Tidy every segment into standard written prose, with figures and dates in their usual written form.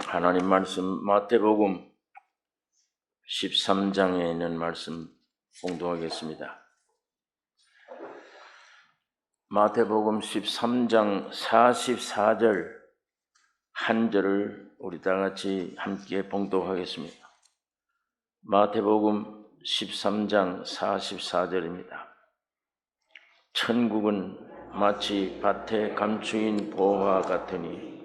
하나님 말씀 마태복음 13장에 있는 말씀 봉독하겠습니다. 마태복음 13장 44절 한 절을 우리 다 같이 함께 봉독하겠습니다. 마태복음 13장 44절입니다. 천국은 마치 밭에 감추인 보화 같으니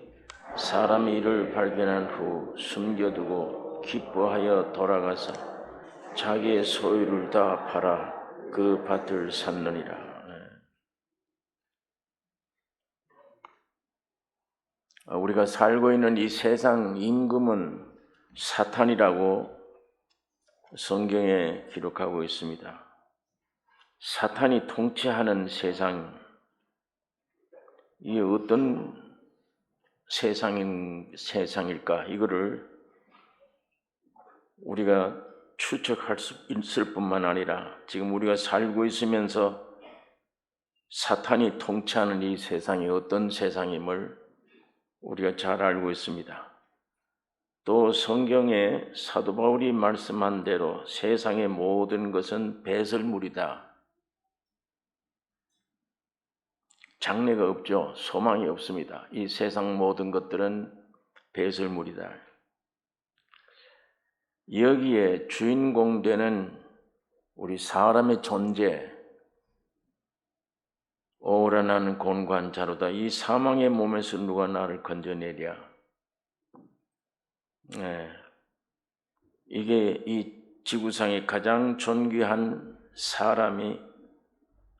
사람이 이를 발견한 후 숨겨두고 기뻐하여 돌아가서 자기의 소유를 다 팔아 그 밭을 샀느니라. 우리가 살고 있는 이 세상 임금은 사탄이라고 성경에 기록하고 있습니다. 사탄이 통치하는 세상, 이게 어떤 세상일까? 이거를 우리가 추측할 수 있을 뿐만 아니라 지금 우리가 살고 있으면서 사탄이 통치하는 이 세상이 어떤 세상임을 우리가 잘 알고 있습니다. 또 성경에 사도 바울이 말씀한 대로 세상의 모든 것은 배설물이다. 장래가 없죠. 소망이 없습니다. 이 세상 모든 것들은 배설물이다. 여기에 주인공 되는 우리 사람의 존재, 오라나는 곤고한 자로다. 이 사망의 몸에서 누가 나를 건져내랴. 이게 이 지구상의 가장 존귀한 사람이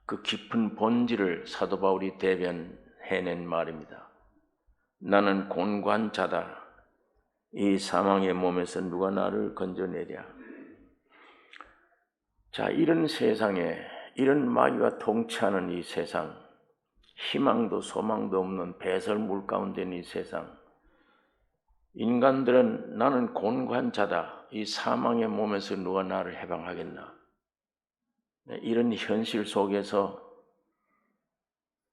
그 깊은 본질을 사도 바울이 대변해낸 말입니다. 나는 곤고한 자다. 이 사망의 몸에서 누가 나를 건져내랴. 자, 이런 세상에 이런 마귀가 통치하는 이 세상, 희망도 소망도 없는 배설물 가운데 있는 이 세상, 인간들은 나는 곤고한 자다. 이 사망의 몸에서 누가 나를 해방하겠나. 이런 현실 속에서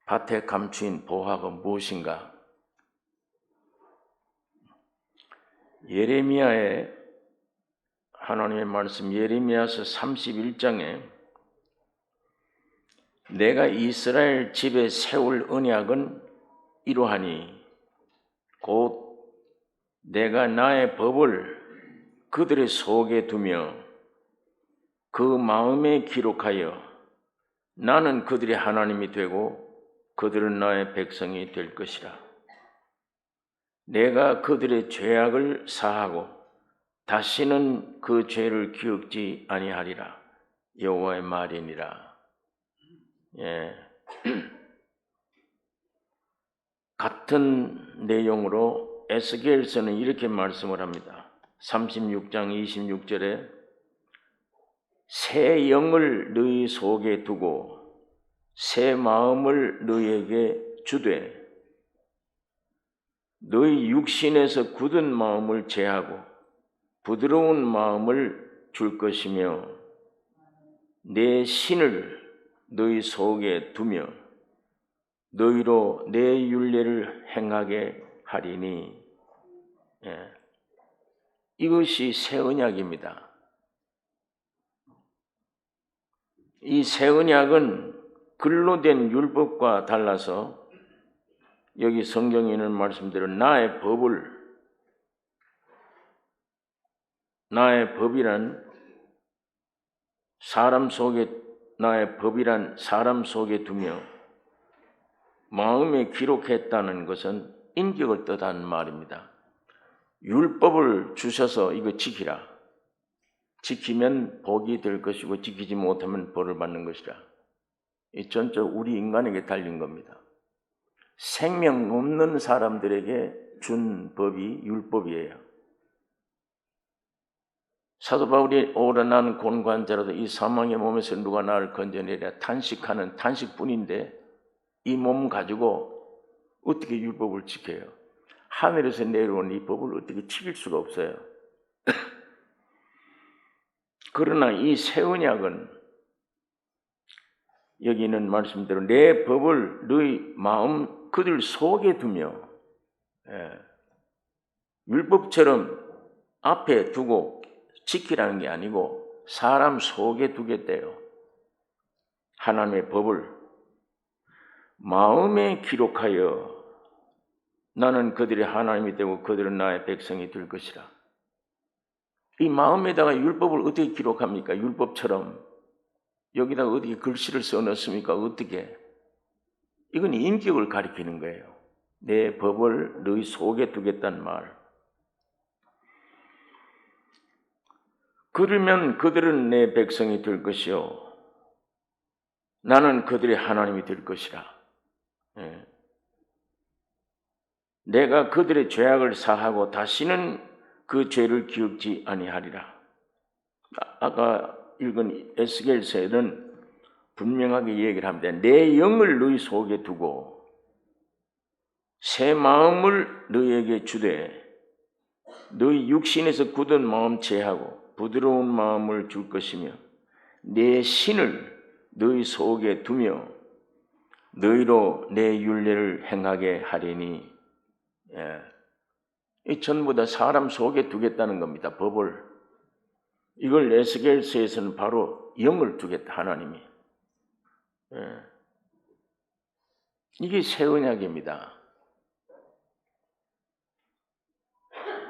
밭에 감추인 보화가 무엇인가? 예레미야의 하나님의 말씀 예레미야서 31장에 내가 이스라엘 집에 세울 언약은 이러하니 곧 내가 나의 법을 그들의 속에 두며 그 마음에 기록하여 나는 그들의 하나님이 되고 그들은 나의 백성이 될 것이라. 내가 그들의 죄악을 사하고 다시는 그 죄를 기억지 아니하리라. 여호와의 말이니라. 같은 내용으로 에스겔서는 이렇게 말씀을 합니다. 36장 26절에 새 영을 너희 속에 두고 새 마음을 너희에게 주되 너희 육신에서 굳은 마음을 제하고 부드러운 마음을 줄 것이며 내 신을 너희 속에 두며 너희로 내 율례를 행하게 하리니. 이것이 새 언약입니다. 이 새 언약은 글로 된 율법과 달라서 여기 성경에 있는 말씀대로 나의 법이란 사람 속에 두며 마음에 기록했다는 것은 인격을 뜻하는 말입니다. 율법을 주셔서 이거 지키라. 지키면 복이 될 것이고 지키지 못하면 벌을 받는 것이라. 이 전적 우리 인간에게 달린 겁니다. 생명 없는 사람들에게 준 법이 율법이에요. 사도 바울이 오라 나는 곤고한 자로다. 이 사망의 몸에서 누가 나를 건져내랴. 탄식하는 탄식뿐인데 이 몸 가지고 어떻게 율법을 지켜요? 하늘에서 내려온 이 법을 어떻게 지킬 수가 없어요. 그러나 이 새 언약은 여기 있는 말씀대로 내 법을 너희 마음 그들 속에 두며 율법처럼 앞에 두고 지키라는 게 아니고 사람 속에 두겠대요. 하나님의 법을 마음에 기록하여 나는 그들의 하나님이 되고 그들은 나의 백성이 될 것이라. 이 마음에다가 율법을 어떻게 기록합니까? 율법처럼 여기다가 어떻게 글씨를 써넣습니까? 어떻게? 이건 인격을 가리키는 거예요. 내 법을 너희 속에 두겠다는 말. 그러면 그들은 내 백성이 될 것이요 나는 그들의 하나님이 될 것이라. 내가 그들의 죄악을 사하고 다시는 그 죄를 기억지 아니하리라. 아까 읽은 에스겔서에는 분명하게 얘기를 합니다. 내 영을 너희 속에 두고 새 마음을 너희에게 주되 너희 육신에서 굳은 마음 제하고 부드러운 마음을 줄 것이며 내 신을 너희 속에 두며 너희로 내 율례를 행하게 하리니. 이 전부 다 사람 속에 두겠다는 겁니다. 법을. 이걸 에스겔서에서는 바로 영을 두겠다, 하나님이. 이게 새 언약입니다.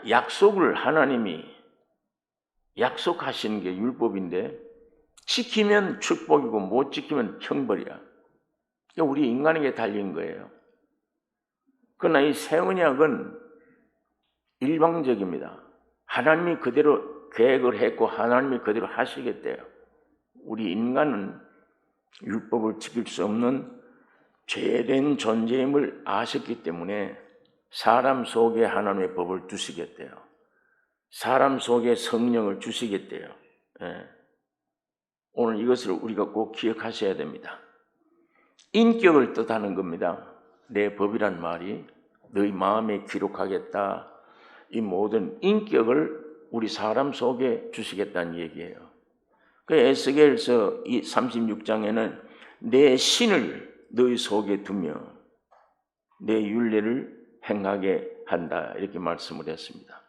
약속을 하나님이 약속하시는 게 율법인데 지키면 축복이고 못 지키면 형벌이야. 우리 인간에게 달린 거예요. 그러나 이 새 언약은 일방적입니다. 하나님이 그대로 계획을 했고 하나님이 그대로 하시겠대요. 우리 인간은 율법을 지킬 수 없는 죄된 존재임을 아셨기 때문에 사람 속에 하나님의 법을 두시겠대요. 사람 속에 성령을 주시겠대요. 오늘 이것을 우리가 꼭 기억하셔야 됩니다. 인격을 뜻하는 겁니다. 내 법이란 말이 너희 마음에 기록하겠다. 이 모든 인격을 우리 사람 속에 주시겠다는 얘기예요. 그 에스겔서 36장에는 내 신을 너희 속에 두며 내 율례를 행하게 한다 이렇게 말씀을 했습니다.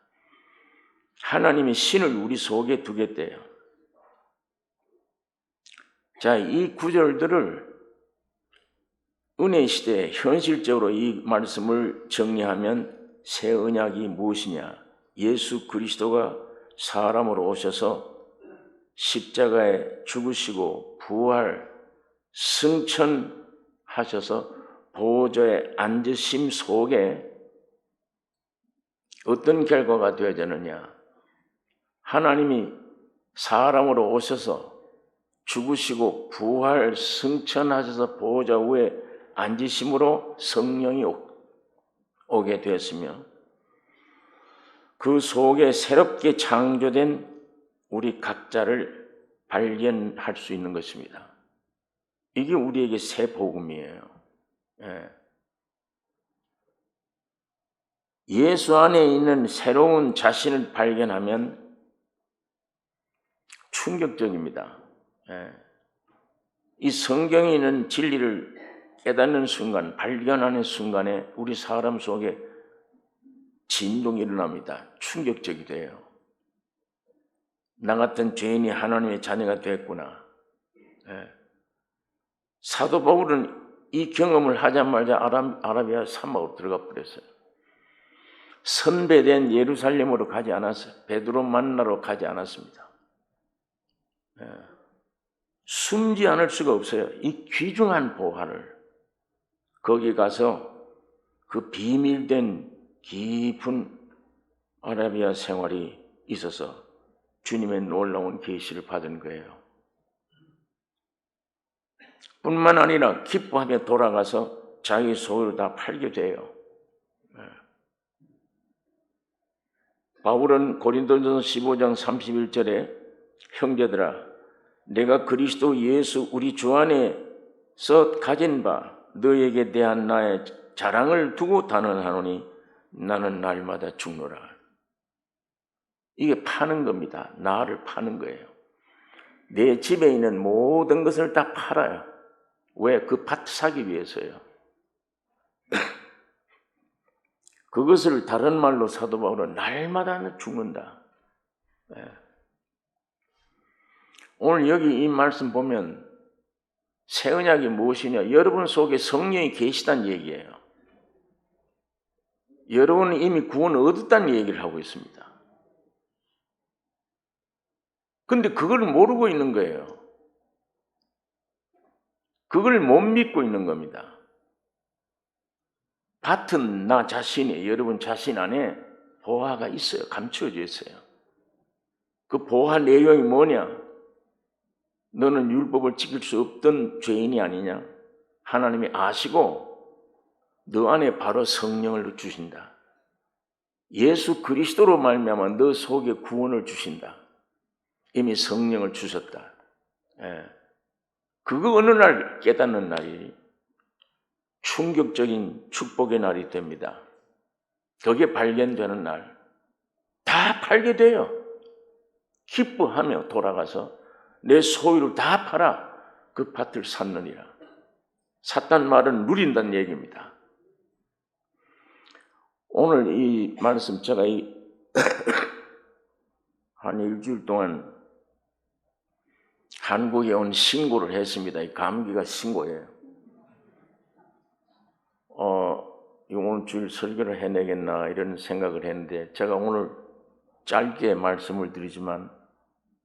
하나님이 신을 우리 속에 두겠대요. 자, 이 구절들을 은혜 시대에 현실적으로 이 말씀을 정리하면 새 언약이 무엇이냐? 예수 그리스도가 사람으로 오셔서 십자가에 죽으시고 부활, 승천하셔서 보좌에 앉으심 속에 어떤 결과가 되어야 되느냐? 하나님이 사람으로 오셔서 죽으시고 부활, 승천하셔서 보좌 위에 앉으심으로 성령이 오게 되었으며 그 속에 새롭게 창조된 우리 각자를 발견할 수 있는 것입니다. 이게 우리에게 새 복음이에요. 예수 안에 있는 새로운 자신을 발견하면 충격적입니다. 이 성경에 있는 진리를 깨닫는 순간, 발견하는 순간에 우리 사람 속에 진동이 일어납니다. 충격적이 돼요. 나 같은 죄인이 하나님의 자녀가 됐구나. 사도 바울은 이 경험을 하자마자 아라비아 사막으로 들어가 버렸어요. 선배된 예루살렘으로 가지 않았어요. 베드로 만나러 가지 않았습니다. 숨지 않을 수가 없어요. 이 귀중한 보화를 거기 가서 그 비밀된 깊은 아라비아 생활이 있어서 주님의 놀라운 계시를 받은 거예요. 뿐만 아니라 기뻐하며 돌아가서 자기 소유를 다 팔게 돼요. 바울은 고린도전서 15장 31절에 형제들아 내가 그리스도 예수 우리 주 안에서 가진 바 너에게 대한 나의 자랑을 두고 단언하노니 나는 날마다 죽노라. 이게 파는 겁니다. 나를 파는 거예요. 내 집에 있는 모든 것을 다 팔아요. 왜? 그 밭 사기 위해서요. 그것을 다른 말로 사도 바울은 날마다 죽는다. 오늘 여기 이 말씀 보면 새 언약이 무엇이냐? 여러분 속에 성령이 계시다는 얘기예요. 여러분은 이미 구원을 얻었다는 얘기를 하고 있습니다. 근데 그걸 모르고 있는 거예요. 그걸 못 믿고 있는 겁니다. 밭은 나 자신이, 여러분 자신 안에 보화가 있어요. 감추어져 있어요. 그 보화 내용이 뭐냐? 너는 율법을 지킬 수 없던 죄인이 아니냐? 하나님이 아시고 너 안에 바로 성령을 주신다. 예수 그리스도로 말미암아 너 속에 구원을 주신다. 이미 성령을 주셨다. 그거 어느 날 깨닫는 날이 충격적인 축복의 날이 됩니다. 그게 발견되는 날, 다 팔게 돼요. 기뻐하며 돌아가서 내 소유를 다 팔아 그 밭을 샀느니라. 샀단 말은 누린다는 얘기입니다. 오늘 이 말씀 제가 한 일주일 동안 한국에 온 신고를 했습니다. 이 감기가 신고예요. 오늘 주일 설교를 해내겠나 이런 생각을 했는데 제가 오늘 짧게 말씀을 드리지만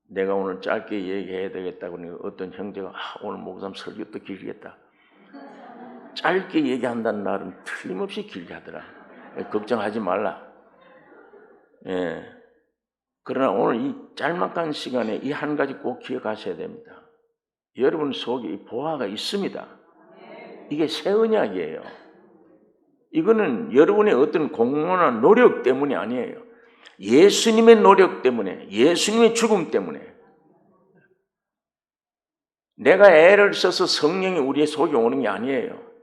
내가 오늘 짧게 얘기해야 되겠다고 하니까 어떤 형제가 오늘 목사님 설교 또 길겠다. 짧게 얘기한다는 날은 틀림없이 길게 하더라. 걱정하지 말라. 그러나 오늘 이 짤막한 시간에 이 한 가지 꼭 기억하셔야 됩니다. 여러분 속에 이 보화가 있습니다. 이게 새 언약이에요. 이거는 여러분의 어떤 공헌한 노력 때문이 아니에요. 예수님의 노력 때문에, 예수님의 죽음 때문에. 내가 애를 써서 성령이 우리의 속에 오는 게 아니에요.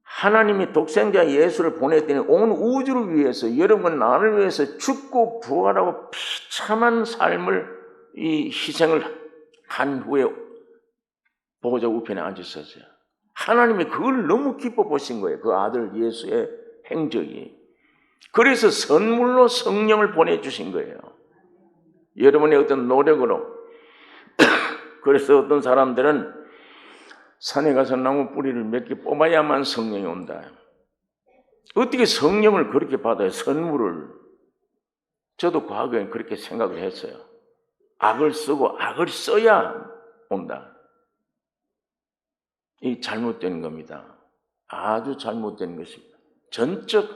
하나님이 독생자 예수를 보냈더니 온 우주를 위해서, 여러분 나를 위해서 죽고 부활하고 비참한 삶을 이 희생을 한 후에 보호자 우편에 앉으셨어요. 하나님이 그걸 너무 기뻐 보신 거예요. 그 아들 예수의 행적이. 그래서 선물로 성령을 보내주신 거예요. 여러분의 어떤 노력으로. 그래서 어떤 사람들은 산에 가서 나무 뿌리를 몇 개 뽑아야만 성령이 온다. 어떻게 성령을 그렇게 받아요? 선물을. 저도 과거에 그렇게 생각을 했어요. 악을 쓰고 악을 써야 온다. 이 잘못된 겁니다. 아주 잘못된 것입니다. 전적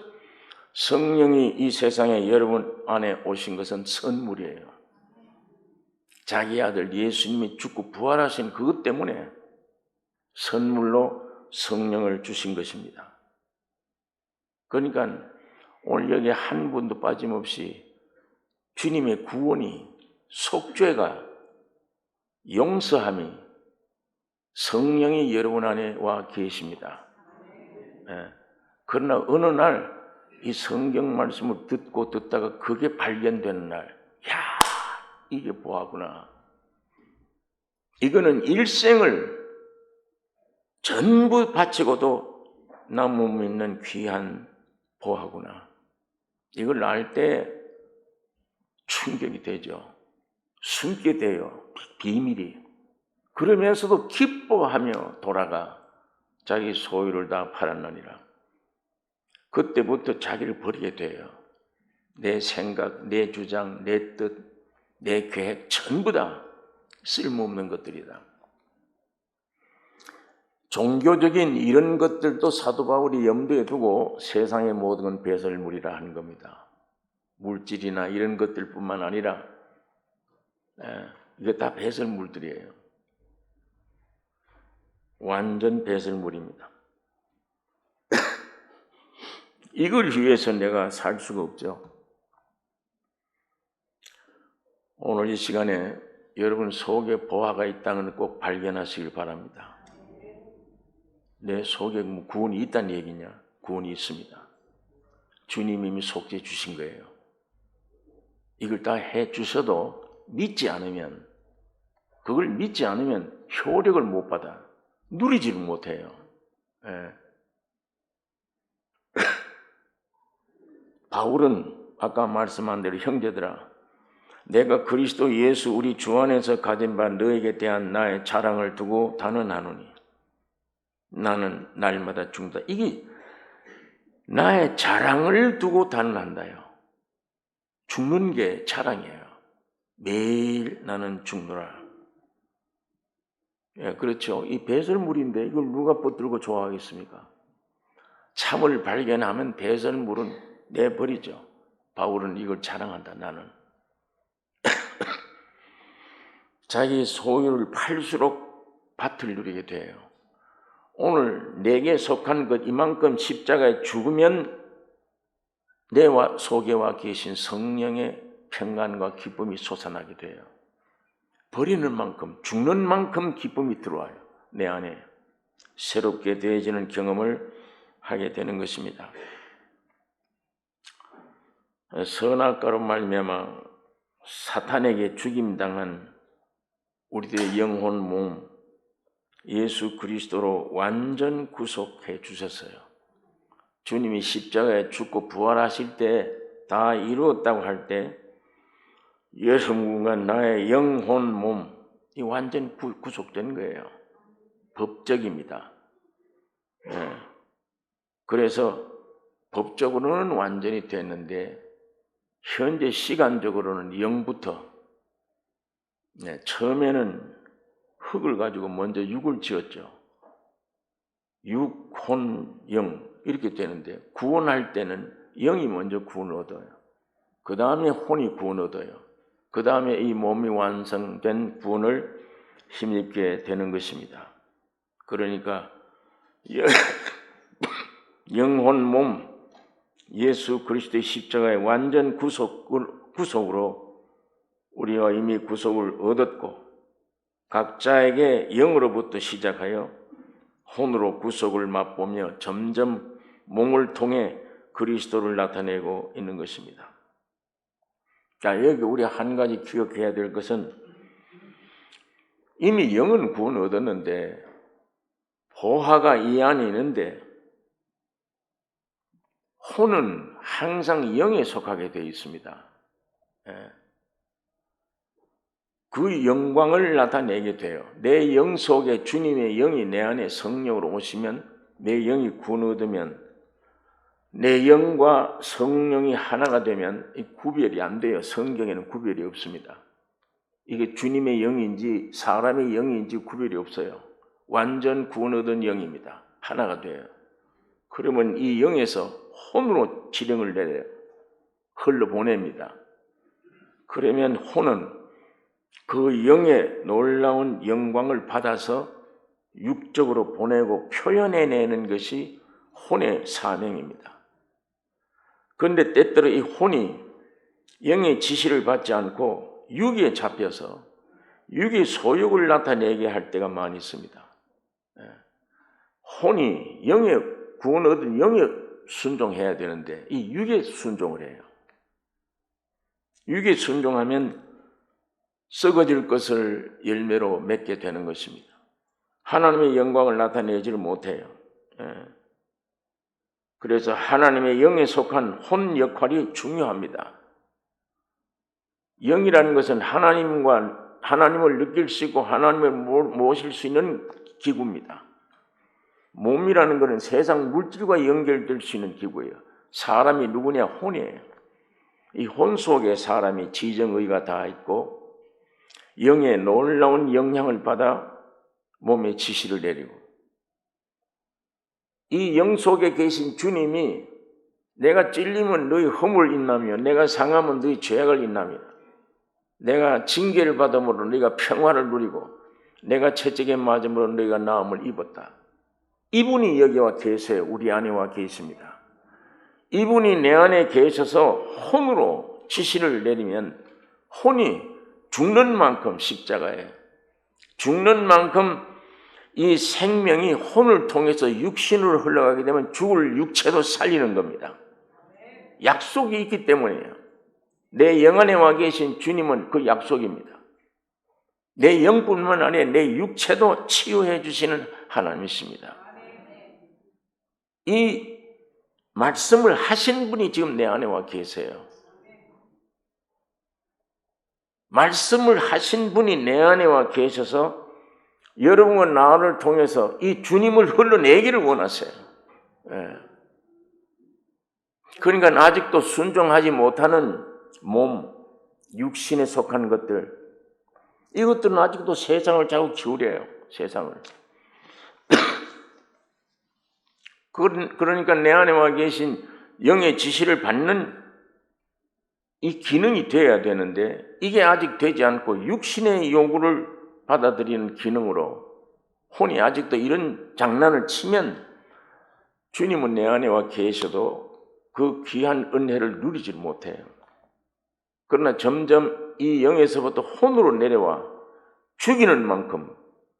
성령이 이 세상에 여러분 안에 오신 것은 선물이에요. 자기 아들 예수님이 죽고 부활하신 그것 때문에 선물로 성령을 주신 것입니다. 그러니까 오늘 여기 한 분도 빠짐없이 주님의 구원이, 속죄가, 용서함이, 성령이 여러분 안에 와 계십니다. 그러나 어느 날 이 성경 말씀을 듣다가 그게 발견되는 날, 야, 이게 보아구나. 이거는 일생을 전부 바치고도 남못 믿는 귀한 보화구나. 이걸 알 때 충격이 되죠. 숨게 돼요. 비밀이. 그러면서도 기뻐하며 돌아가 자기 소유를 다 팔았느니라. 그때부터 자기를 버리게 돼요. 내 생각, 내 주장, 내 뜻, 내 계획 전부 다 쓸모없는 것들이다. 종교적인 이런 것들도 사도 바울이 염두에 두고 세상의 모든 건 배설물이라 하는 겁니다. 물질이나 이런 것들뿐만 아니라 이게 다 배설물들이에요. 완전 배설물입니다. 이걸 위해서 내가 살 수가 없죠. 오늘 이 시간에 여러분 속에 보화가 있다는 걸 꼭 발견하시길 바랍니다. 내 속에 구원이 있다는 얘기냐? 구원이 있습니다. 주님이 이미 속죄해 주신 거예요. 이걸 다 해 주셔도 믿지 않으면, 그걸 믿지 않으면 효력을 못 받아. 누리지를 못해요. 바울은 아까 말씀한 대로 형제들아, 내가 그리스도 예수 우리 주 안에서 가진 바 너에게 대한 나의 자랑을 두고 단언하노니 나는 날마다 죽는다. 이게 나의 자랑을 두고 단언한다요. 죽는 게 자랑이에요. 매일 나는 죽노라. 예, 그렇죠. 이 배설물인데 이걸 누가 붙들고 좋아하겠습니까? 참을 발견하면 배설물은 내버리죠. 바울은 이걸 자랑한다. 나는 자기 소유를 팔수록 밭을 누리게 돼요. 오늘 내게 속한 것 이만큼 십자가에 죽으면 내 속에 와 계신 성령의 평안과 기쁨이 솟아나게 돼요. 버리는 만큼, 죽는 만큼 기쁨이 들어와요. 내 안에 새롭게 되어지는 경험을 하게 되는 것입니다. 선악과로 말미암아 사탄에게 죽임당한 우리들의 영혼 몸 예수 그리스도로 완전 구속해 주셨어요. 주님이 십자가에 죽고 부활하실 때 다 이루었다고 할 때 여러분과 나의 영혼 몸이 완전 구속된 거예요. 법적입니다. 네. 그래서 법적으로는 완전히 됐는데 현재 시간적으로는 영부터 처음에는 흙을 가지고 먼저 육을 지었죠. 육, 혼, 영 이렇게 되는데 구원할 때는 영이 먼저 구원을 얻어요. 그 다음에 혼이 구원 얻어요. 그 다음에 이 몸이 완성된 구원을 힘입게 되는 것입니다. 그러니까 영혼 몸 예수 그리스도의 십자가의 완전 구속으로 우리가 이미 구속을 얻었고 각자에게 영으로부터 시작하여 혼으로 구속을 맛보며 점점 몸을 통해 그리스도를 나타내고 있는 것입니다. 자, 여기 우리 한 가지 기억해야 될 것은 이미 영은 구원 얻었는데 보화가 이 안에 있는데 혼은 항상 영에 속하게 되어 있습니다. 그 영광을 나타내게 돼요. 내 영 속에 주님의 영이 내 안에 성령으로 오시면 내 영이 구원 얻으면 내 영과 성령이 하나가 되면 구별이 안 돼요. 성경에는 구별이 없습니다. 이게 주님의 영인지 사람의 영인지 구별이 없어요. 완전 구원 얻은 영입니다. 하나가 돼요. 그러면 이 영에서 혼으로 지령을 내려요. 흘러보냅니다. 그러면 혼은 그 영의 놀라운 영광을 받아서 육적으로 보내고 표현해내는 것이 혼의 사명입니다. 그런데 때때로 이 혼이 영의 지시를 받지 않고 육에 잡혀서 육의 소욕을 나타내게 할 때가 많이 있습니다. 혼이 영의 구원 얻은 영에 순종해야 되는데 이 육에 순종을 해요. 육에 순종하면 썩어질 것을 열매로 맺게 되는 것입니다. 하나님의 영광을 나타내지를 못해요. 그래서 하나님의 영에 속한 혼 역할이 중요합니다. 영이라는 것은 하나님을 느낄 수 있고 하나님을 모실 수 있는 기구입니다. 몸이라는 것은 세상 물질과 연결될 수 있는 기구예요. 사람이 누구냐? 혼이에요. 이 혼 속에 사람이 지정의가 다 있고 영의 놀라운 영향을 받아 몸에 지시를 내리고 이 영 속에 계신 주님이 내가 찔리면 너희 허물 인나며 내가 상하면 너희 죄악을 인나며 내가 징계를 받음으로 너희가 평화를 누리고 내가 채찍에 맞음으로 너희가 나음을 입었다. 이분이 여기 와 계세요. 우리 안에 와 계십니다. 이분이 내 안에 계셔서 혼으로 지시를 내리면 혼이 죽는 만큼 십자가에 죽는 만큼 이 생명이 혼을 통해서 육신으로 흘러가게 되면 죽을 육체도 살리는 겁니다. 약속이 있기 때문이에요. 내 영 안에 와 계신 주님은 그 약속입니다. 내 영뿐만 아니라 내 육체도 치유해 주시는 하나님이십니다. 이 말씀을 하신 분이 지금 내 안에 와 계세요. 말씀을 하신 분이 내 안에 와 계셔서 여러분과 나를 통해서 이 주님을 흘러내기를 원하세요. 예. 그러니까 아직도 순종하지 못하는 몸, 육신에 속한 것들, 이것들은 아직도 세상을 자꾸 기울여요. 세상을. 그러니까 내 안에 와 계신 영의 지시를 받는 이 기능이 되어야 되는데 이게 아직 되지 않고 육신의 요구를 받아들이는 기능으로 혼이 아직도 이런 장난을 치면 주님은 내 안에 와 계셔도 그 귀한 은혜를 누리지 못해요. 그러나 점점 이 영에서부터 혼으로 내려와 죽이는 만큼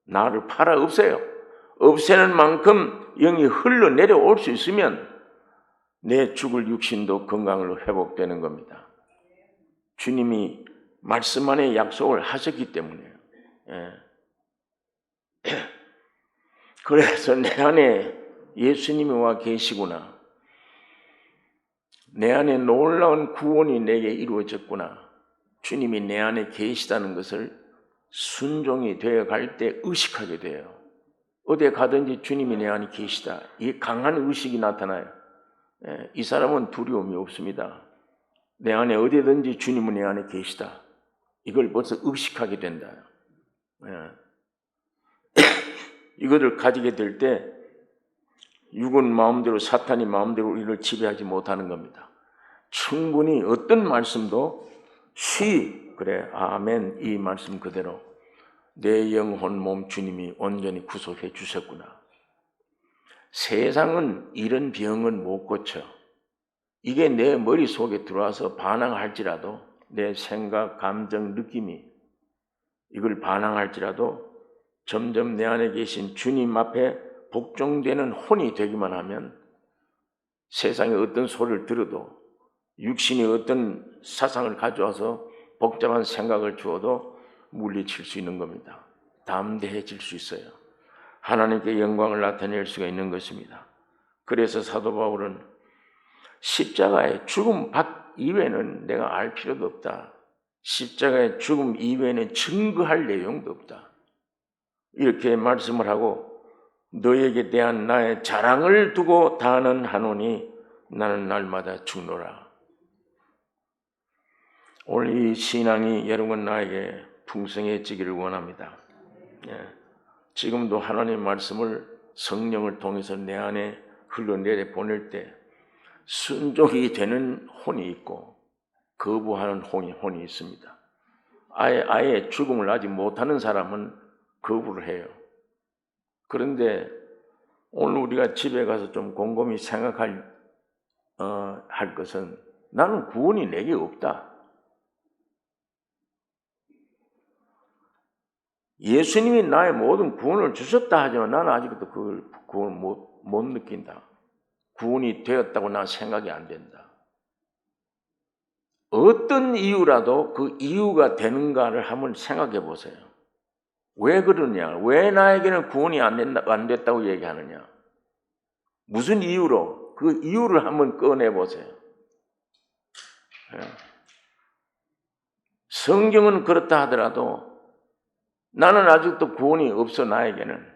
나를 팔아 없애요. 없애는 만큼 영이 흘러 내려올 수 있으면 내 죽을 육신도 건강으로 회복되는 겁니다. 주님이 말씀 안에 약속을 하셨기 때문에요. 예. 그래서 내 안에 예수님이 와 계시구나. 내 안에 놀라운 구원이 내게 이루어졌구나. 주님이 내 안에 계시다는 것을 순종이 되어 갈 때 의식하게 돼요. 어디에 가든지 주님이 내 안에 계시다. 이 강한 의식이 나타나요. 예, 이 사람은 두려움이 없습니다. 내 안에 어디든지 주님은 내 안에 계시다. 이걸 벌써 의식하게 된다. 예. 이것을 가지게 될 때 육은 마음대로 사탄이 마음대로 우리를 지배하지 못하는 겁니다. 충분히 어떤 말씀도 그래 아멘 이 말씀 그대로 내 영혼 몸 주님이 온전히 구속해 주셨구나. 세상은 이런 병은 못 고쳐. 이게 내 머릿속에 들어와서 반항할지라도 내 생각, 감정, 느낌이 이걸 반항할지라도 점점 내 안에 계신 주님 앞에 복종되는 혼이 되기만 하면 세상의 어떤 소리를 들어도 육신이 어떤 사상을 가져와서 복잡한 생각을 주어도 물리칠 수 있는 겁니다. 담대해질 수 있어요. 하나님께 영광을 나타낼 수가 있는 것입니다. 그래서 사도 바울은 십자가의 죽음 이외에는 내가 알 필요도 없다. 십자가의 죽음 이외에는 증거할 내용도 없다. 이렇게 말씀을 하고 너에게 대한 나의 자랑을 두고 다는 하노니 나는 날마다 죽노라. 오늘 이 신앙이 여러분 나에게 풍성해지기를 원합니다. 예. 지금도 하나님의 말씀을 성령을 통해서 내 안에 흘러내려 보낼 때 순종이 되는 혼이 있고 거부하는 혼이 있습니다. 아예 죽음을 아직 못하는 사람은 거부를 해요. 그런데 오늘 우리가 집에 가서 좀 곰곰이 생각할 할 것은 나는 구원이 내게 없다. 예수님이 나의 모든 구원을 주셨다 하지만 나는 아직도 그 구원을 못 느낀다. 구원이 되었다고 난 생각이 안 된다. 어떤 이유라도 그 이유가 되는가를 한번 생각해 보세요. 왜 그러냐? 왜 나에게는 구원이 안 됐다고 얘기하느냐? 무슨 이유로? 그 이유를 한번 꺼내 보세요. 성경은 그렇다 하더라도 나는 아직도 구원이 없어 나에게는.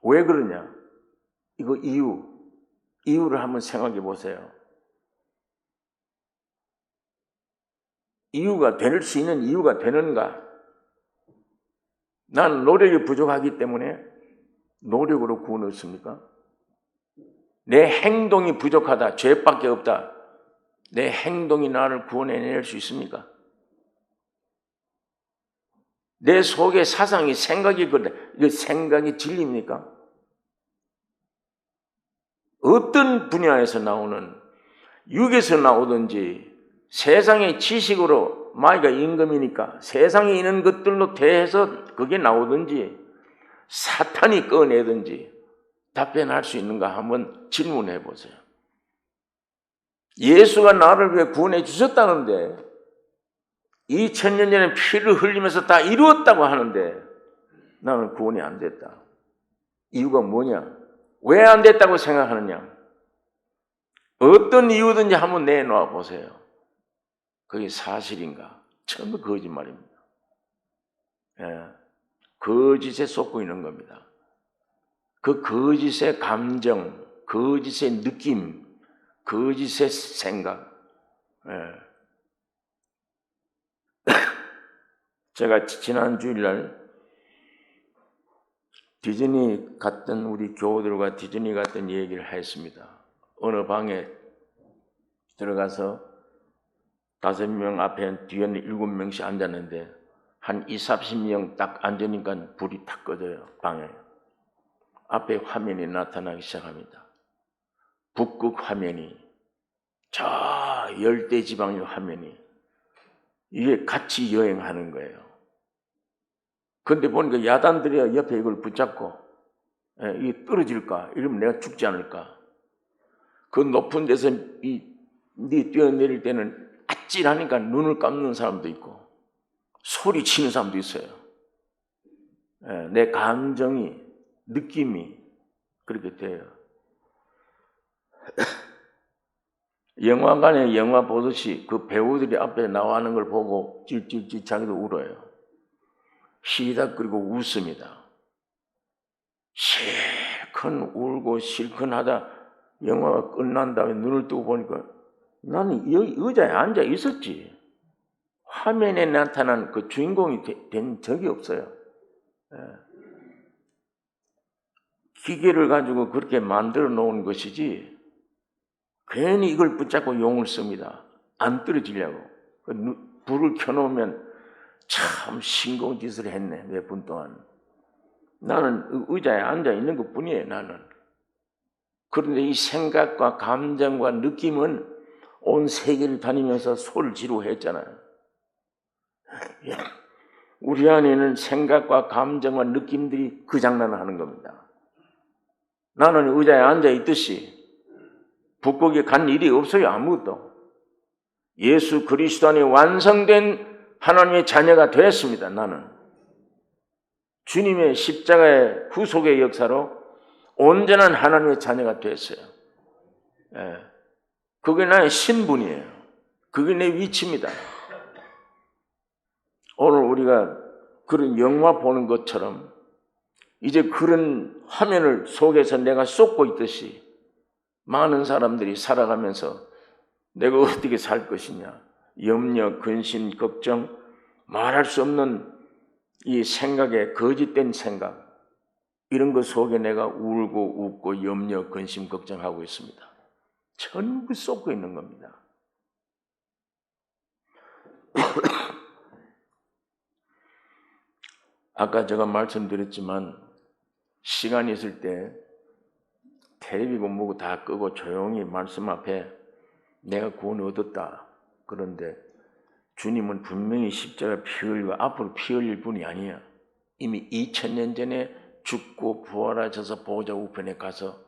왜 그러냐? 이거 이유를 한번 생각해 보세요. 이유가 될 수 있는 이유가 되는가? 나는 노력이 부족하기 때문에 노력으로 구원 얻습니까? 내 행동이 부족하다, 죄밖에 없다. 내 행동이 나를 구원해낼 수 있습니까? 내 속에 사상이 생각이 그래. 이 생각이 진리입니까? 어떤 분야에서 나오는 육에서 나오든지 세상의 지식으로 마이가 임금이니까 세상에 있는 것들로 대해서 그게 나오든지 사탄이 꺼내든지 답변할 수 있는가 한번 질문해 보세요. 예수가 나를 위해 구원해 주셨다는데 2000년 전에 피를 흘리면서 다 이루었다고 하는데 나는 구원이 안 됐다. 이유가 뭐냐? 왜 안 됐다고 생각하느냐? 어떤 이유든지 한번 내놓아 보세요. 그게 사실인가? 전부 거짓말입니다. 예, 거짓에 쏟고 있는 겁니다. 그 거짓의 감정, 거짓의 느낌, 거짓의 생각. 예. 제가 지난 주일날 디즈니 갔던 우리 교우들과 디즈니 갔던 얘기를 했습니다. 어느 방에 들어가서 5명 앞에 뒤에는 7명씩 앉았는데 한 20, 30명 딱 앉으니까 불이 탁 꺼져요. 방에. 앞에 화면이 나타나기 시작합니다. 북극 화면이, 저 열대지방의 화면이, 이게 같이 여행하는 거예요. 그런데 보니까 야단들이 옆에 이걸 붙잡고 이게 떨어질까? 이러면 내가 죽지 않을까? 그 높은 데서 뛰어내릴 때는 아찔하니까 눈을 감는 사람도 있고 소리치는 사람도 있어요. 내 감정이, 느낌이 그렇게 돼요. 영화관에 영화 보듯이 그 배우들이 앞에 나와는 걸 보고 찔찔찔 자기도 울어요. 시다거리고 웃습니다. 실컷 울고 실컷 하다 영화가 끝난 다음에 눈을 뜨고 보니까 나는 여기 의자에 앉아 있었지. 화면에 나타난 그 주인공이 된 적이 없어요. 기계를 가지고 그렇게 만들어 놓은 것이지 괜히 이걸 붙잡고 용을 씁니다. 안 떨어지려고. 불을 켜놓으면 참 싱거운 짓을 했네. 몇 분 동안. 나는 의자에 앉아 있는 것 뿐이에요. 나는. 그런데 이 생각과 감정과 느낌은 온 세계를 다니면서 소리를 지르고 했잖아요. 우리 안에는 생각과 감정과 느낌들이 그 장난을 하는 겁니다. 나는 의자에 앉아 있듯이 북극에 간 일이 없어요. 아무것도. 예수 그리스도 안에 완성된 하나님의 자녀가 되었습니다. 나는. 주님의 십자가의 후속의 역사로 온전한 하나님의 자녀가 되었어요. 그게 나의 신분이에요. 그게 내 위치입니다. 오늘 우리가 그런 영화 보는 것처럼 이제 그런 화면을 속에서 내가 쏟고 있듯이 많은 사람들이 살아가면서 내가 어떻게 살 것이냐, 염려, 근심, 걱정, 말할 수 없는 이 생각에 거짓된 생각, 이런 것 속에 내가 울고 웃고 염려, 근심, 걱정하고 있습니다. 전부 쏟고 있는 겁니다. 아까 제가 말씀드렸지만 시간이 있을 때 텔레비전 뭐고 다 끄고 조용히 말씀 앞에 내가 구원을 얻었다. 그런데 주님은 분명히 십자가 피 흘리고 앞으로 피 흘릴 분이 아니야. 이미 2000년 전에 죽고 부활하셔서 보좌 우편에 가서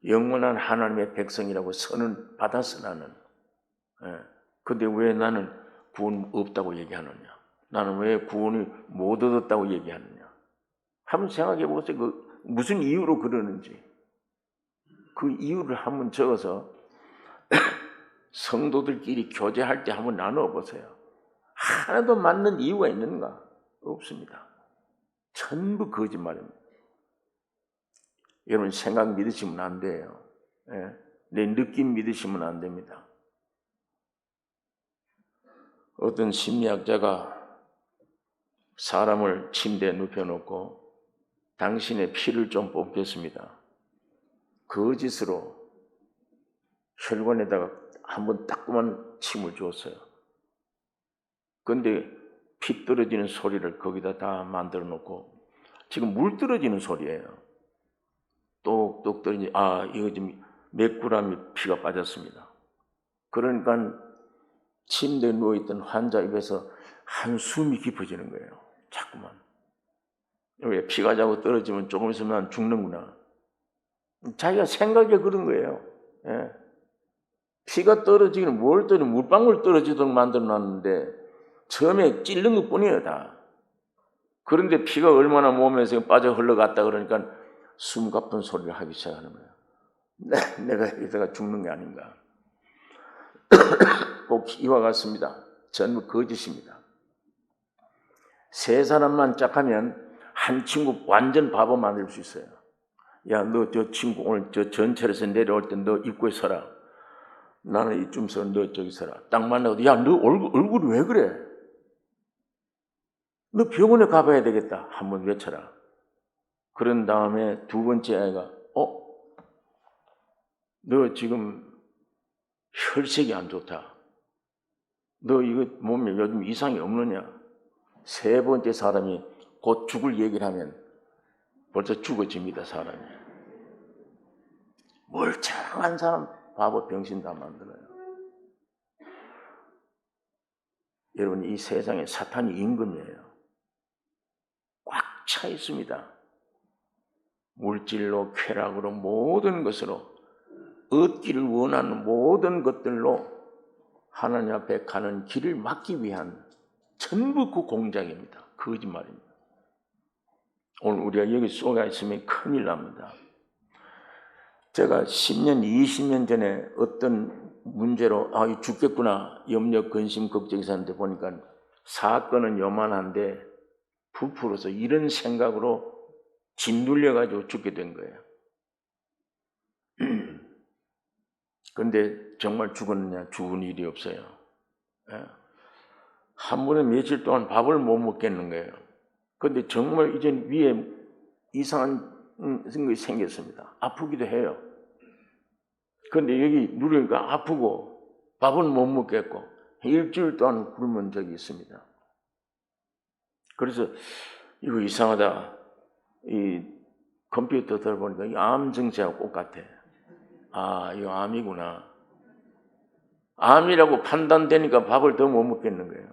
영원한 하나님의 백성이라고 선을 받았어 나는. 근데 왜 나는 구원 없다고 얘기하느냐? 나는 왜 구원을 못 얻었다고 얘기하느냐? 한번 생각해 보세요. 그 무슨 이유로 그러는지. 그 이유를 한번 적어서 성도들끼리 교제할 때 한번 나눠보세요. 하나도 맞는 이유가 있는가? 없습니다. 전부 거짓말입니다. 여러분 생각 믿으시면 안 돼요. 내 느낌 믿으시면 안 됩니다. 어떤 심리학자가 사람을 침대에 눕혀놓고 당신의 피를 좀 뽑겠습니다. 거짓으로 혈관에다가 한번 따끔한 침을 주었어요. 그런데 피 떨어지는 소리를 거기다 다 만들어 놓고 지금 물 떨어지는 소리예요. 똑똑 떨어지니 이거 지금 몇 그램이 피가 빠졌습니다. 그러니까 침대에 누워있던 환자 입에서 한숨이 깊어지는 거예요. 자꾸만. 왜 피가 자꾸 떨어지면 조금 있으면 죽는구나. 자기가 생각이 그런 거예요. 피가 떨어지기는 뭘 떨어지면 물방울 떨어지도록 만들어 놨는데 처음에 찔른 것 뿐이에요 다. 그런데 피가 얼마나 몸에서 빠져 흘러갔다 그러니까 숨가쁜 소리를 하기 시작하는 거예요. 내가 이러다가 죽는 게 아닌가. 꼭 이와 같습니다. 전부 거짓입니다. 세 사람만 짝하면 한 친구 완전 바보 만들 수 있어요. 야, 너 저 친구 오늘 저 전철에서 내려올 때 너 입구에 서라. 나는 이쯤 서, 너 저기 서라. 딱 만나도 야, 너 얼굴이 왜 그래? 너 병원에 가봐야 되겠다. 한번 외쳐라. 그런 다음에 두 번째 아이가 너 지금 혈색이 안 좋다. 너 이거 몸에 요즘 이상이 없느냐? 세 번째 사람이 곧 죽을 얘기를 하면 벌써 죽어집니다, 사람이. 멀쩡한 사람 바보 병신 다 만들어요. 여러분, 이 세상에 사탄이 임금이에요. 꽉 차 있습니다. 물질로, 쾌락으로, 모든 것으로 얻기를 원하는 모든 것들로 하나님 앞에 가는 길을 막기 위한 전부 그 공작입니다. 거짓말입니다. 오늘 우리가 여기 쏘가 있으면 큰일 납니다. 제가 10년, 20년 전에 어떤 문제로 죽겠구나 염려, 근심, 걱정이 사는데 보니까 사건은 요만한데 부풀어서 이런 생각으로 짓눌려가지고 죽게 된 거예요. 그런데 정말 죽었느냐? 죽은 일이 없어요. 한 번에 며칠 동안 밥을 못 먹겠는 거예요. 그런데 정말 이제 위에 이상한 것이 생겼습니다. 아프기도 해요. 그런데 여기 누르니까 아프고 밥은 못 먹겠고 일주일 동안 굶은 적이 있습니다. 그래서 이거 이상하다. 이 컴퓨터 들어보니까 이 암 증세하고 똑같아. 이거 암이구나. 암이라고 판단되니까 밥을 더 못 먹겠는 거예요.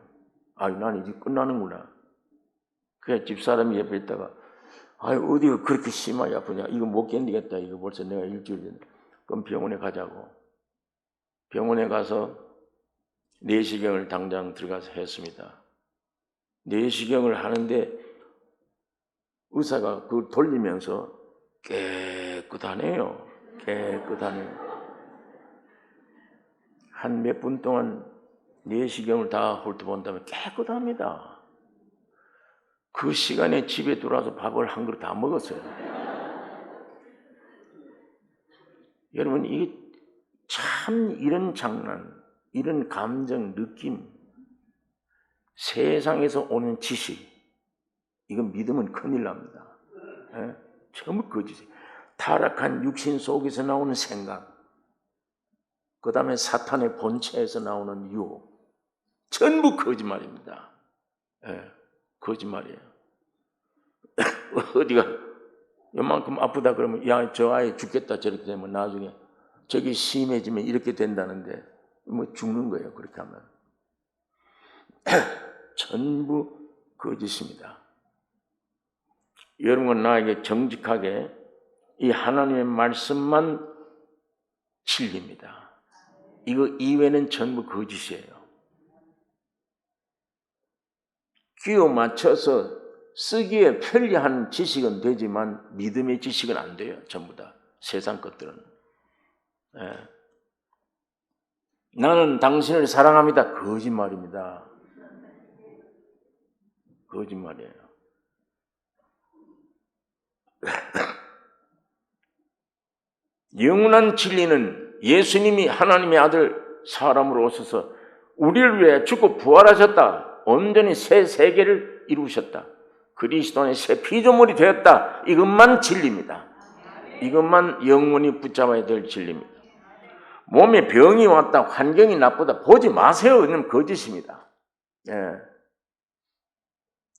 난 이제 끝나는구나. 그래서 집사람이 옆에 있다가 어디가 그렇게 심하게 아프냐. 이거 못 견디겠다. 이거 벌써 내가 일주일 전에. 그럼 병원에 가자고. 병원에 가서 내시경을 당장 들어가서 했습니다. 내시경을 하는데 의사가 그걸 돌리면서 깨끗하네요. 한 몇 분 동안 내시경을 다 훑어본다면 깨끗합니다. 그 시간에 집에 들어와서 밥을 한 그릇 다 먹었어요. 여러분, 이게 참 이런 장난, 이런 감정, 느낌, 세상에서 오는 지식, 이건 믿으면 큰일 납니다. 전부 거짓이에요. 타락한 육신 속에서 나오는 생각, 그 다음에 사탄의 본체에서 나오는 유혹, 전부 거짓말입니다. 거짓말이에요. 어디가 요만큼 아프다 그러면 야, 저 아이 죽겠다 저렇게 되면 나중에 저기 심해지면 이렇게 된다는데 뭐 죽는 거예요. 그렇게 하면. 전부 거짓입니다. 여러분은 나에게 정직하게 이 하나님의 말씀만 진리입니다. 이거 이외에는 전부 거짓이에요. 끼워 맞춰서 쓰기에 편리한 지식은 되지만 믿음의 지식은 안 돼요. 전부 다 세상 것들은. 나는 당신을 사랑합니다. 거짓말입니다. 거짓말이에요. 영원한 진리는 예수님이 하나님의 아들 사람으로 오셔서 우리를 위해 죽고 부활하셨다. 온전히 새 세계를 이루셨다. 그리스도의 새 피조물이 되었다. 이것만 진리입니다. 이것만 영원히 붙잡아야 될 진리입니다. 몸에 병이 왔다, 환경이 나쁘다, 보지 마세요. 이건 거짓입니다.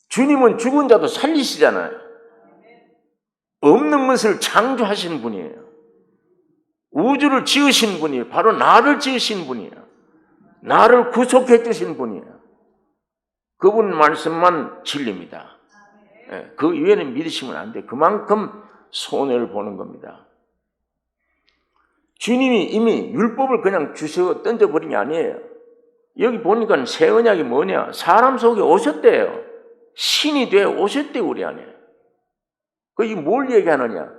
주님은 죽은 자도 살리시잖아요. 없는 것을 창조하신 분이에요. 우주를 지으신 분이에요. 바로 나를 지으신 분이에요. 나를 구속해 주신 분이에요. 그분 말씀만 진리입니다. 그 이외에는 믿으시면 안 돼요. 그만큼 손해를 보는 겁니다. 주님이 이미 율법을 그냥 주셔 던져버린 게 아니에요. 여기 보니까 새 언약이 뭐냐? 사람 속에 오셨대요. 신이 되어 오셨대요, 우리 안에. 그게 뭘 얘기하느냐?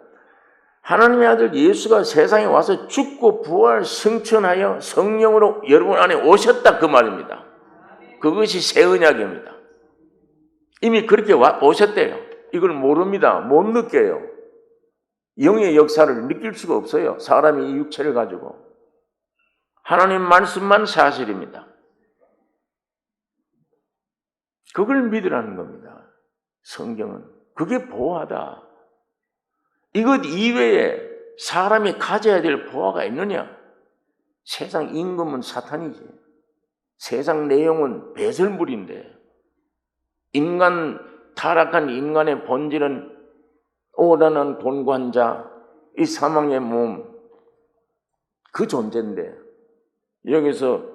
하나님의 아들 예수가 세상에 와서 죽고 부활 승천하여 성령으로 여러분 안에 오셨다 그 말입니다. 그것이 새 언약입니다. 이미 그렇게 오셨대요. 이걸 모릅니다. 못 느껴요. 영의 역사를 느낄 수가 없어요. 사람이 이 육체를 가지고. 하나님 말씀만 사실입니다. 그걸 믿으라는 겁니다. 성경은. 그게 보화다. 이것 이외에 사람이 가져야 될 보화가 있느냐? 세상 임금은 사탄이지. 세상 내용은 배설물인데 타락한 인간의 본질은 오라는 돈관자, 이 사망의 몸, 그 존재인데 여기서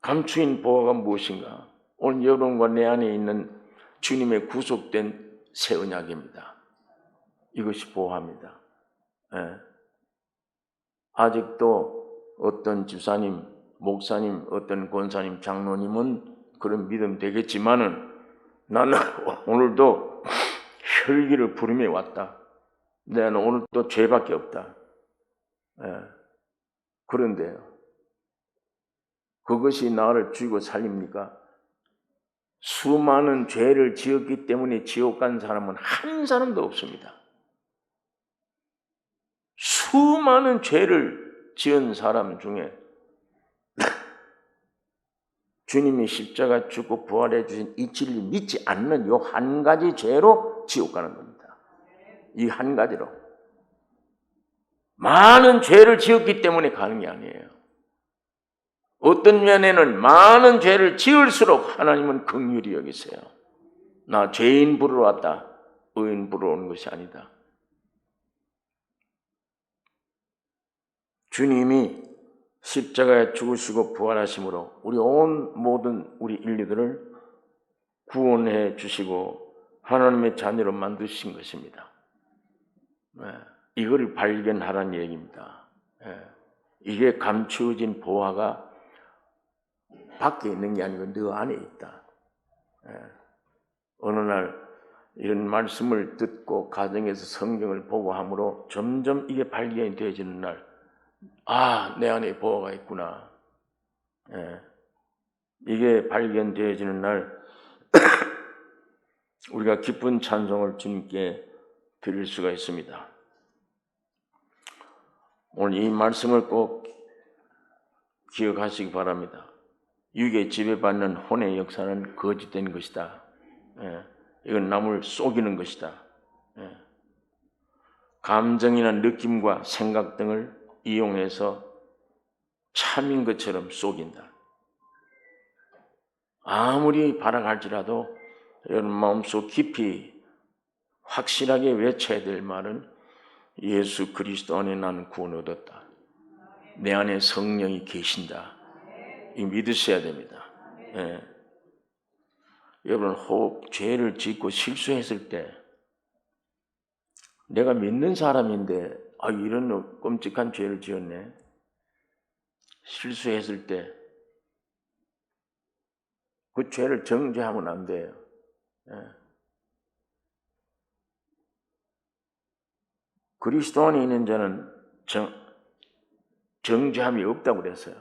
감추인 보화가 무엇인가? 오늘 여러분과 내 안에 있는 주님의 구속된 새 언약입니다. 이것이 보화입니다. 예. 아직도 어떤 집사님, 목사님, 어떤 권사님, 장로님은 그런 믿음 되겠지만은 나는 오늘도 혈기를 부르며 왔다. 나는 오늘도 죄밖에 없다. 예. 그런데요. 그것이 나를 죽이고 살립니까? 수많은 죄를 지었기 때문에 지옥 간 사람은 한 사람도 없습니다. 수많은 죄를 지은 사람 중에 주님이 십자가 죽고 부활해 주신 이 진리 믿지 않는 이 한 가지 죄로 지옥 가는 겁니다. 이 한 가지로. 많은 죄를 지었기 때문에 가는 게 아니에요. 어떤 면에는 많은 죄를 지을수록 하나님은 긍휼히 여기세요. 나 죄인 부르러 왔다. 의인 부르러 오는 것이 아니다. 주님이 십자가에 죽으시고 부활하심으로 우리 모든 우리 인류들을 구원해 주시고 하나님의 자녀로 만드신 것입니다. 이걸 발견하라는 얘기입니다. 이게 감추어진 보화가 밖에 있는 게 아니고 너 안에 있다. 어느 날 이런 말씀을 듣고 가정에서 성경을 보고 함으로 점점 이게 발견이 되어지는 날, 내 안에 보화가 있구나. 이게 발견되어지는 날 우리가 기쁜 찬송을 주님께 드릴 수가 있습니다. 오늘 이 말씀을 꼭 기억하시기 바랍니다. 육에 지배받는 혼의 역사는 거짓된 것이다. 이건 남을 속이는 것이다. 감정이나 느낌과 생각 등을 이용해서 참인 것처럼 속인다. 아무리 발악할지라도 여러분 마음속 깊이 확실하게 외쳐야 될 말은 예수 그리스도 안에 나는 구원을 얻었다. 내 안에 성령이 계신다. 이 믿으셔야 됩니다. 여러분 혹 죄를 짓고 실수했을 때 내가 믿는 사람인데 이런 끔찍한 죄를 지었네. 실수했을 때 그 죄를 정죄하면 안 돼요. 그리스도 안에 있는 자는 정죄함이 없다고 그랬어요.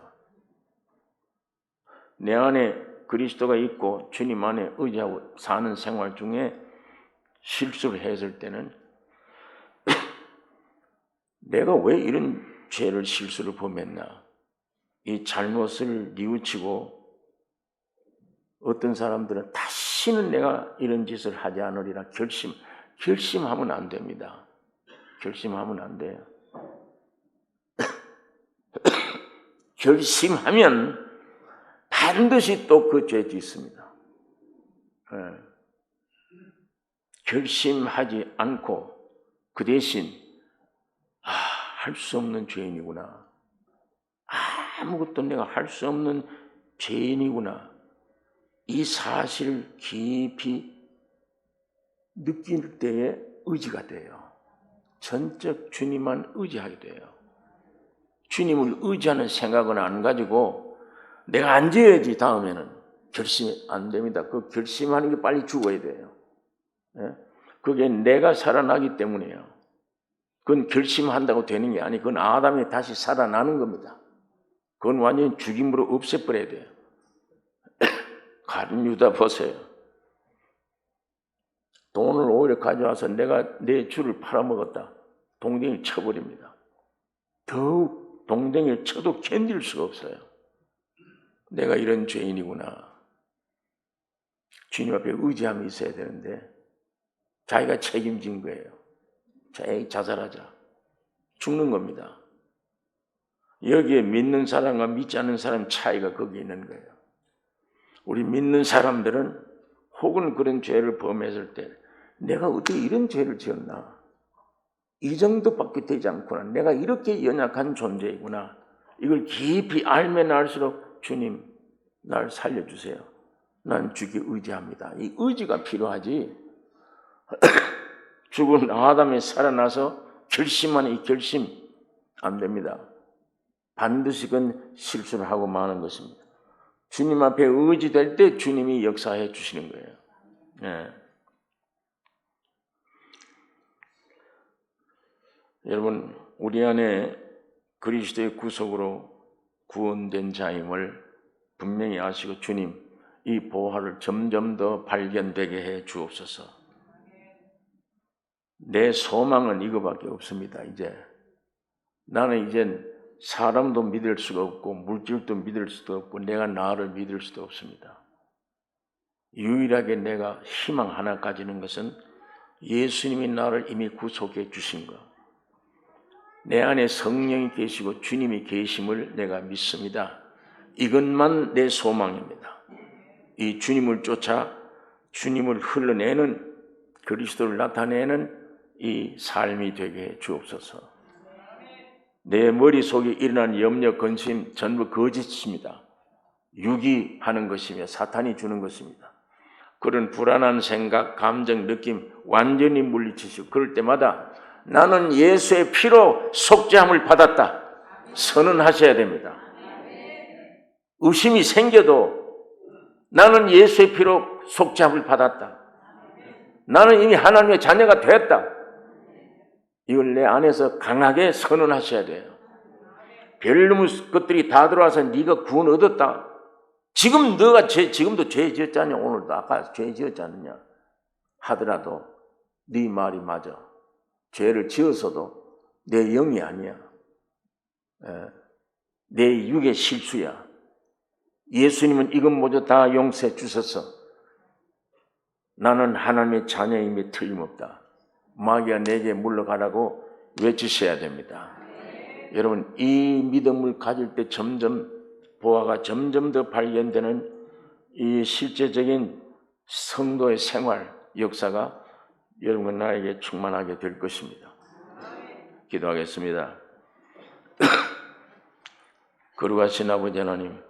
내 안에 그리스도가 있고 주님 안에 의지하고 사는 생활 중에 실수를 했을 때는 내가 왜 이런 죄를 실수를 범했나? 이 잘못을 뉘우치고 어떤 사람들은 다시는 내가 이런 짓을 하지 않으리라 결심하면 안 됩니다. 결심하면 안 돼요. 결심하면 반드시 또 그 죄 짓습니다. 결심하지 않고 그 대신 할 수 없는 죄인이구나. 아무것도 내가 할 수 없는 죄인이구나. 이 사실을 깊이 느낄 때에 의지가 돼요. 전적 주님만 의지하게 돼요. 주님을 의지하는 생각은 안 가지고 내가 안 지어야지 다음에는 결심이 안 됩니다. 그 결심하는 게 빨리 죽어야 돼요. 그게 내가 살아나기 때문이에요. 그건 결심한다고 되는 게 아니고 그건 아담이 다시 살아나는 겁니다. 그건 완전히 죽임으로 없애버려야 돼요. 가룟 유다 보세요. 돈을 오히려 가져와서 내가 내 주를 팔아먹었다. 동댕이를 쳐버립니다. 더욱 동댕이를 쳐도 견딜 수가 없어요. 내가 이런 죄인이구나. 주님 앞에 의지함이 있어야 되는데 자기가 책임진 거예요. 에이, 자살하자. 죽는 겁니다. 여기에 믿는 사람과 믿지 않는 사람 차이가 거기 있는 거예요. 우리 믿는 사람들은 혹은 그런 죄를 범했을 때 내가 어떻게 이런 죄를 지었나? 이 정도밖에 되지 않구나. 내가 이렇게 연약한 존재이구나. 이걸 깊이 알면 알수록 주님, 날 살려주세요. 난 주께 의지합니다. 이 의지가 필요하지. 죽은 아담이 살아나서 결심하는 이 결심 안 됩니다. 반드시 그건 실수를 하고 마는 것입니다. 주님 앞에 의지될 때 주님이 역사해 주시는 거예요. 네. 여러분, 우리 안에 그리스도의 구속으로 구원된 자임을 분명히 아시고 주님, 이 보화를 점점 더 발견되게 해 주옵소서. 내 소망은 이거밖에 없습니다. 나는 이젠 사람도 믿을 수가 없고 물질도 믿을 수도 없고 내가 나를 믿을 수도 없습니다. 유일하게 내가 희망 하나 가지는 것은 예수님이 나를 이미 구속해 주신 것. 내 안에 성령이 계시고 주님이 계심을 내가 믿습니다. 이것만 내 소망입니다. 이 주님을 쫓아 주님을 흘러내는 그리스도를 나타내는 이 삶이 되게 해 주옵소서. 내 머릿속에 일어난 염려, 근심 전부 거짓입니다. 유기하는 것이며 사탄이 주는 것입니다. 그런 불안한 생각, 감정, 느낌 완전히 물리치시고 그럴 때마다 나는 예수의 피로 속죄함을 받았다. 선언하셔야 됩니다. 의심이 생겨도 나는 예수의 피로 속죄함을 받았다. 나는 이미 하나님의 자녀가 되었다. 이걸 내 안에서 강하게 선언하셔야 돼요. 별놈의 것들이 다 들어와서 네가 구원 얻었다. 지금 너가 지금도 죄 지었지 않냐? 오늘도 아까 죄 지었지 않느냐? 하더라도 네 말이 맞아. 죄를 지었어도 내 영이 아니야. 내 육의 실수야. 예수님은 이것 모두 다 용서해 주셔서 나는 하나님의 자녀임이 틀림없다. 마귀야 내게 물러가라고 외치셔야 됩니다. 여러분, 이 믿음을 가질 때 점점 보화가 점점 더 발견되는 이 실제적인 성도의 생활 역사가 여러분과 나에게 충만하게 될 것입니다. 기도하겠습니다. 거룩하신 아버지 하나님,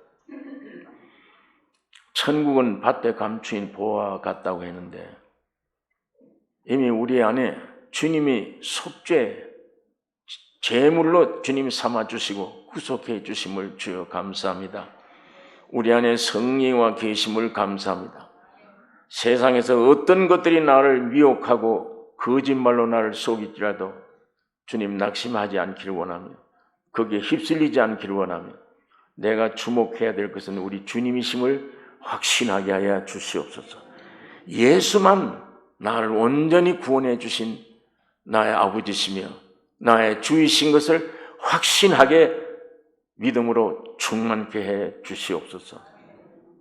천국은 밭에 감추인 보화와 같다고 했는데 이미 우리 안에 주님이 속죄, 제물로 주님이 삼아주시고 구속해 주심을 주여 감사합니다. 우리 안에 성령과 계심을 감사합니다. 세상에서 어떤 것들이 나를 미혹하고 거짓말로 나를 속일지라도 주님 낙심하지 않기를 원하며 거기에 휩쓸리지 않기를 원하며 내가 주목해야 될 것은 우리 주님이심을 확신하게 하여 주시옵소서. 예수만 나를 온전히 구원해 주신 나의 아버지시며 나의 주이신 것을 확신하게 믿음으로 충만케 해 주시옵소서.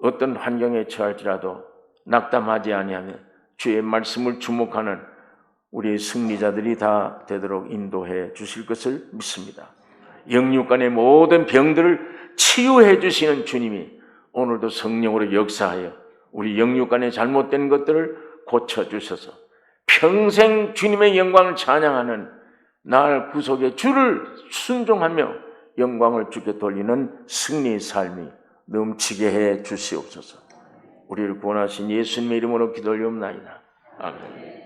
어떤 환경에 처할지라도 낙담하지 아니하며 주의 말씀을 주목하는 우리 승리자들이 다 되도록 인도해 주실 것을 믿습니다. 영육간의 모든 병들을 치유해 주시는 주님이 오늘도 성령으로 역사하여 우리 영육간의 잘못된 것들을 고쳐주셔서 평생 주님의 영광을 찬양하는 날 구속의 주를 순종하며 영광을 주께 돌리는 승리의 삶이 넘치게 해 주시옵소서. 우리를 구원하신 예수님의 이름으로 기도 올리옵나이다. 아멘.